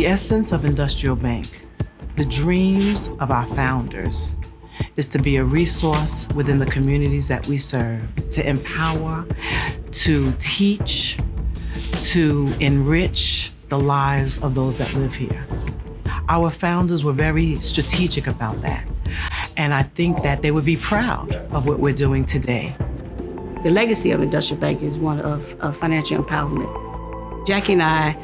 essence of Industrial Bank, the dreams of our founders, is to be a resource within the communities that we serve, to empower, to teach, to enrich the lives of those that live here. Our founders were very strategic about that. And I think that they would be proud of what we're doing today. The legacy of Industrial Bank is one of financial empowerment. Jackie and I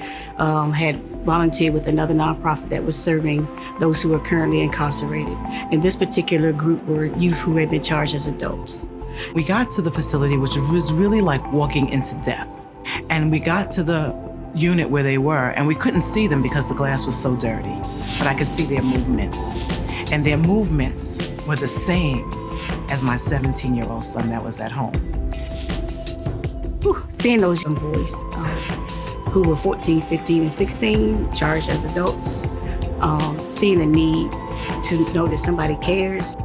had volunteered with another nonprofit that was serving those who are currently incarcerated. And this particular group were youth who had been charged as adults. We got to the facility, which was really like walking into death. And we got to the unit where they were, and we couldn't see them because the glass was so dirty. But I could see their movements. And their movements were the same as my 17-year-old son that was at home. Seeing those young boys who were 14, 15, and 16, charged as adults, seeing the need to know that somebody cares.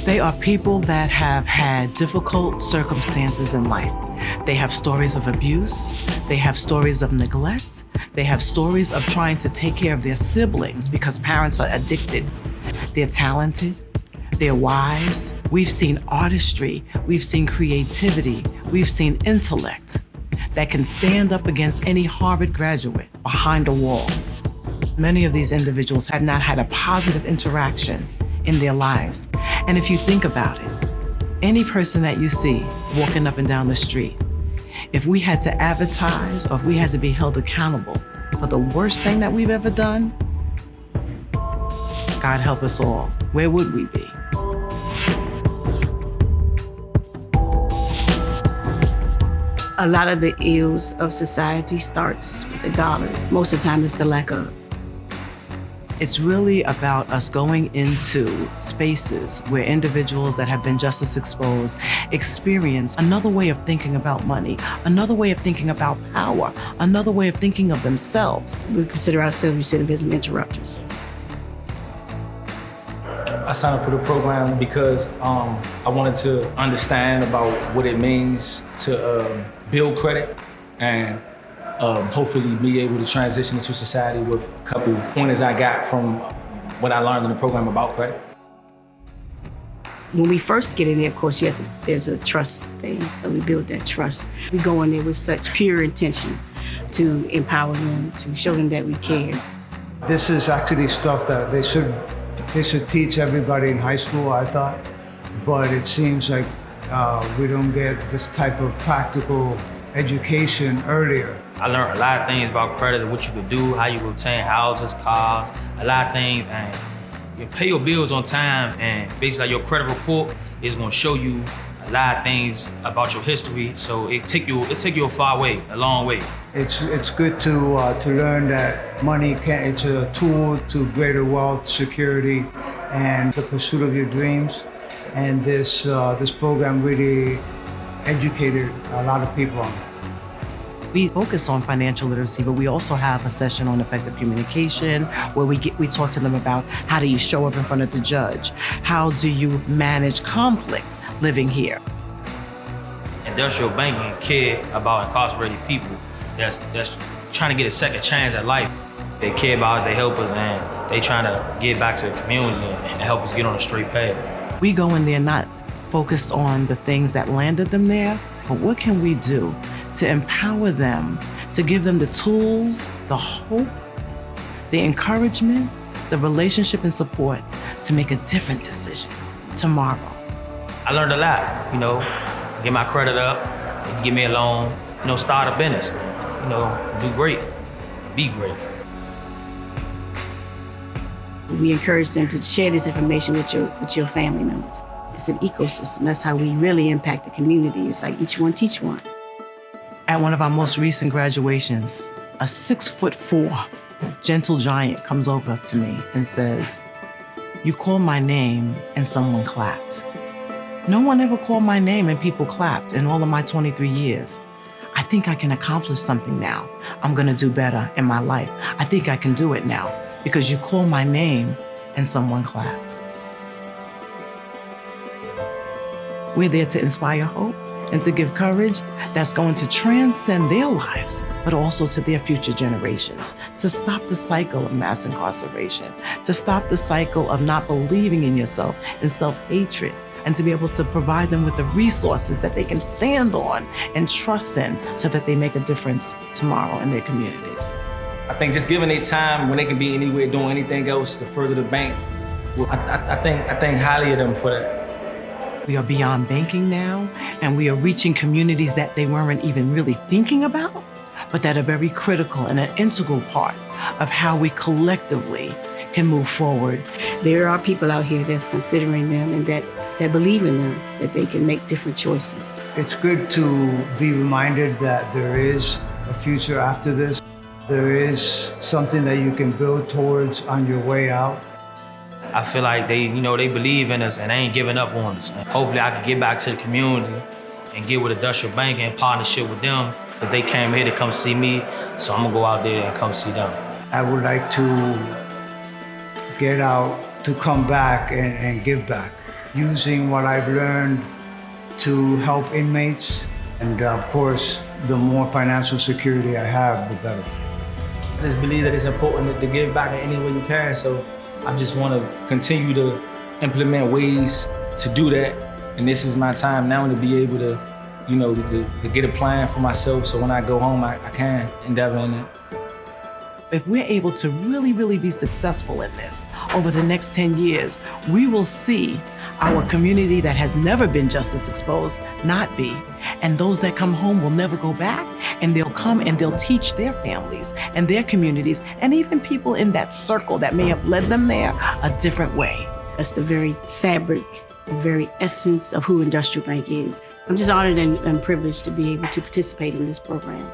They are people that have had difficult circumstances in life. They have stories of abuse, they have stories of neglect, they have stories of trying to take care of their siblings because parents are addicted. They're talented, they're wise. We've seen artistry, we've seen creativity, we've seen intellect that can stand up against any Harvard graduate behind a wall. Many of these individuals have not had a positive interaction in their lives. And if you think about it, any person that you see walking up and down the street, if we had to advertise or if we had to be held accountable for the worst thing that we've ever done, God help us all, where would we be? A lot of the ills of society starts with the dollar. Most of the time it's the lack of. It's really about us going into spaces where individuals that have been justice exposed experience another way of thinking about money, another way of thinking about power, another way of thinking of themselves. We consider ourselves recidivism interrupters. I signed up for the program because I wanted to understand about what it means to build credit and hopefully be able to transition into society with a couple pointers I got from what I learned in the program about credit. When we first get in there, of course, there's a trust thing, so we build that trust. We go in there with such pure intention to empower them, to show them that we care. This is actually stuff that they should teach everybody in high school, I thought, but it seems like we don't get this type of practical education earlier. I learned a lot of things about credit, what you could do, how you could obtain houses, cars, a lot of things, and you pay your bills on time, and basically your credit report is gonna show you a lot of things about your history, so it take you a far way, a long way. It's good to learn that money it's a tool to greater wealth, security, and the pursuit of your dreams. And this program really educated a lot of people on that. We focus on financial literacy, but we also have a session on effective communication where we talk to them about how do you show up in front of the judge? How do you manage conflict living here? Industrial banking care about incarcerated people that's trying to get a second chance at life. They care about us, they help us, and they trying to get back to the community and help us get on a straight path. We go in there not focused on the things that landed them there, but what can we do to empower them, to give them the tools, the hope, the encouragement, the relationship and support to make a different decision tomorrow. I learned a lot, get my credit up, give me a loan, start a business, do great, be great. We encourage them to share this information with your family members. It's an ecosystem. That's how we really impact the community. It's like each one teach one. At one of our most recent graduations, a 6'4" gentle giant comes over to me and says, "You called my name and someone clapped." No one ever called my name and people clapped in all of my 23 years. I think I can accomplish something now. I'm gonna do better in my life. I think I can do it now because you called my name and someone clapped. We're there to inspire hope and to give courage that's going to transcend their lives, but also to their future generations, to stop the cycle of mass incarceration, to stop the cycle of not believing in yourself and self-hatred, and to be able to provide them with the resources that they can stand on and trust in so that they make a difference tomorrow in their communities. I think just giving their time when they can be anywhere doing anything else to further the bank, I think highly of them for that. We are beyond banking now, and we are reaching communities that they weren't even really thinking about, but that are very critical and an integral part of how we collectively can move forward. There are people out here that's considering them and that believe in them, that they can make different choices. It's good to be reminded that there is a future after this. There is something that you can build towards on your way out. I feel like they believe in us and they ain't giving up on us. And hopefully I can get back to the community and get with Industrial Bank in partnership with them, because they came here to come see me, so I'm gonna go out there and come see them. I would like to get out, to come back and give back, using what I've learned to help inmates. And of course, the more financial security I have, the better. I just believe that it's important to give back in any way you can, so I just want to continue to implement ways to do that. And this is my time now to be able to, to get a plan for myself, so when I go home, I can endeavor in it. If we're able to really, really be successful in this over the next 10 years, we will see our community that has never been justice exposed not be. And those that come home will never go back, and they'll come and they'll teach their families and their communities and even people in that circle that may have led them there a different way. That's the very fabric, the very essence of who Industrial Bank is. I'm just honored and privileged to be able to participate in this program.